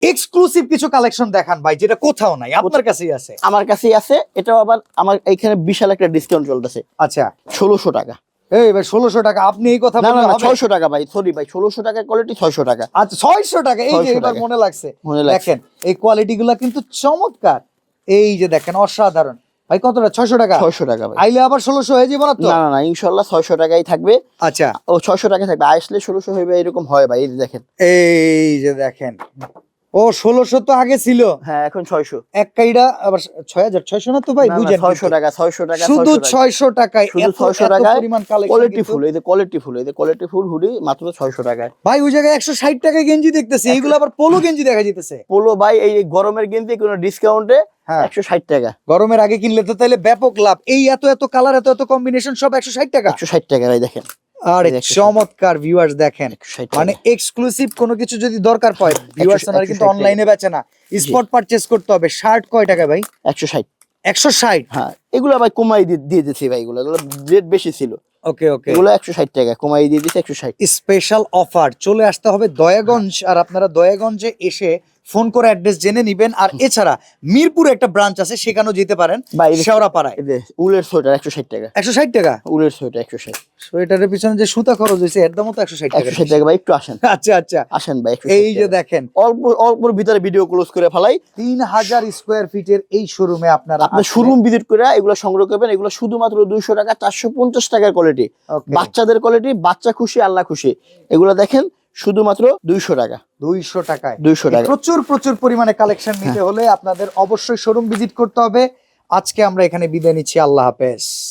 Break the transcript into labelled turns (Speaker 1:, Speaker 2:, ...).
Speaker 1: Exclusive কিছু collection দেখান ভাই, যেটা কোথাও নাই, আপনার কাছেই আছে।
Speaker 2: আমার কাছেই আছে, এটাও আবার আমার এখানে বিশাল একটা ডিসকাউন্ট চলতেছে।
Speaker 1: আচ্ছা
Speaker 2: 1600 টাকা।
Speaker 1: এই ভাই 1600 টাকা, আপনি এই কথা
Speaker 2: না না
Speaker 1: বললে
Speaker 2: না,
Speaker 1: হবে?
Speaker 2: 600 টাকা ভাই, সরি ভাই, 1600 টাকার কোয়ালিটি 600 টাকা।
Speaker 1: আচ্ছা 600 টাকা, এই যে
Speaker 2: 600
Speaker 1: এবার
Speaker 2: টাকা।
Speaker 1: মনে লাগছে।
Speaker 2: মনে লাগছে।
Speaker 1: দেখেন এই কোয়ালিটি গুলা কিন্তু চমৎকার, এই যে দেখেন অসাধারণ। ভাই কতটা? 600 টাকা?
Speaker 2: 600 টাকা ভাই।
Speaker 1: আইলে আবার 1600 হয়ে যাবে না তো?
Speaker 2: না না না, ইনশাআল্লাহ 600 টাকাই থাকবে।
Speaker 1: আচ্ছা
Speaker 2: ও 600 টাকা থাকবে, আসলে 1600 হইবে এরকম হয় ভাই, এই যে দেখেন।
Speaker 1: এই যে দেখেন, ও 1600 তো আগে ছিল,
Speaker 2: হ্যাঁ এখন 600।
Speaker 1: এক কাইডা আবার 6600 না তো ভাই,
Speaker 2: না না,
Speaker 1: বুঝেন
Speaker 2: 600 টাকা, 600 টাকা,
Speaker 1: শুধু
Speaker 2: 600 টাকা।
Speaker 1: 600 টাকায়
Speaker 2: শুধু
Speaker 1: এত
Speaker 2: 600
Speaker 1: এত
Speaker 2: টাকায়
Speaker 1: পরিমাণ কালেকশন
Speaker 2: কোয়ালিটি
Speaker 1: কিন্তু।
Speaker 2: ফুল, এই যে কোয়ালিটি ফুল, এই যে কোয়ালিটি ফুল হুডি মাত্র 600 টাকায়।
Speaker 1: ভাই ওই জায়গায় 160 টাকায় গেঞ্জি দেখতেছি, এইগুলো আবার পোলো গেঞ্জি দেখা যাইতেছে।
Speaker 2: পোলো ভাই এই গরমের গেঞ্জি কোনো ডিসকাউন্টে
Speaker 1: হ্যাঁ
Speaker 2: 160 টাকা।
Speaker 1: গরমের আগে কিনলে তো তাইলে ব্যাপক লাভ। এই এত এত কালার, এত এত কম্বিনেশন, সব 160 টাকা।
Speaker 2: 160 টাকা ভাই, দেখেন।
Speaker 1: আরে
Speaker 2: এই 160
Speaker 1: চমৎকার ভিউয়ার্স, দেখেন
Speaker 2: 160
Speaker 1: মানে
Speaker 2: টাকা।
Speaker 1: এক্সক্লুসিভ কোনো কিছু যদি দরকার পড়ে, ভিউয়ার্স আপনারা কিন্তু
Speaker 2: 160
Speaker 1: অনলাইনে বেচে না, স্পট পারচেজ করতে হবে। শার্ট কয় টাকা ভাই?
Speaker 2: 160।
Speaker 1: 160।
Speaker 2: হ্যাঁ এগুলো ভাই কমাই দিয়ে দিচ্ছি ভাই, এগুলো রেট বেশি ছিল।
Speaker 1: ওকে ওকে,
Speaker 2: এগুলো 160 টাকা কমাই দিয়ে দিচ্ছি 160।
Speaker 1: Special offer. চলে আসতে হবে দয়াগঞ্জ, আর আপনারা দয়াগঞ্জে এসে ফোন করে অ্যাড্রেস জেনে নিবেন। আর এছাড়া মিরপুরে একটা ব্রাঞ্চ আছে, সেখানেও যেতে পারেন,
Speaker 2: ভাই
Speaker 1: শেওড়াপাড়ায়।
Speaker 2: এই যে উলের সোয়েটার 160 টাকা।
Speaker 1: 160 টাকা
Speaker 2: উলের সোয়েটার 160।
Speaker 1: সোয়েটারের পিছনে যে সুতা খরচ হয়েছে এর দামও তো 160 টাকা।
Speaker 2: 160 টাকা ভাই, একটু আসেন।
Speaker 1: আচ্ছা আচ্ছা,
Speaker 2: আসেন ভাই 160
Speaker 1: এই যে
Speaker 2: টাকা।
Speaker 1: দেখেন
Speaker 2: অল্প অল্পর ভিতরে ভিডিও ক্লোজ করে ফেলাই।
Speaker 1: 3000 স্কয়ার ফিটের এই শোরুমে আপনারা
Speaker 2: আপনি
Speaker 1: আসলে-
Speaker 2: শোরুম ভিজিট করে এগুলো সংগ্রহ করবেন। এগুলো শুধুমাত্র 200 টাকা, 450 টাকার কোয়ালিটি,
Speaker 1: Okay,
Speaker 2: বাচ্চাদের কোয়ালিটি, বাচ্চা খুশি আল্লাহ খুশি। এগুলো দেখেন শুধুমাত্র 200 টাকা।
Speaker 1: 200 টাকায়
Speaker 2: 200 টাকা।
Speaker 1: প্রচুর প্রচুর পরিমাণে কালেকশন নিতে হলে আপনাদের অবশ্যই শোরুম ভিজিট করতে হবে। আজকে আমরা এখানে বিদায় নিচ্ছি, আল্লাহ হাফেজ।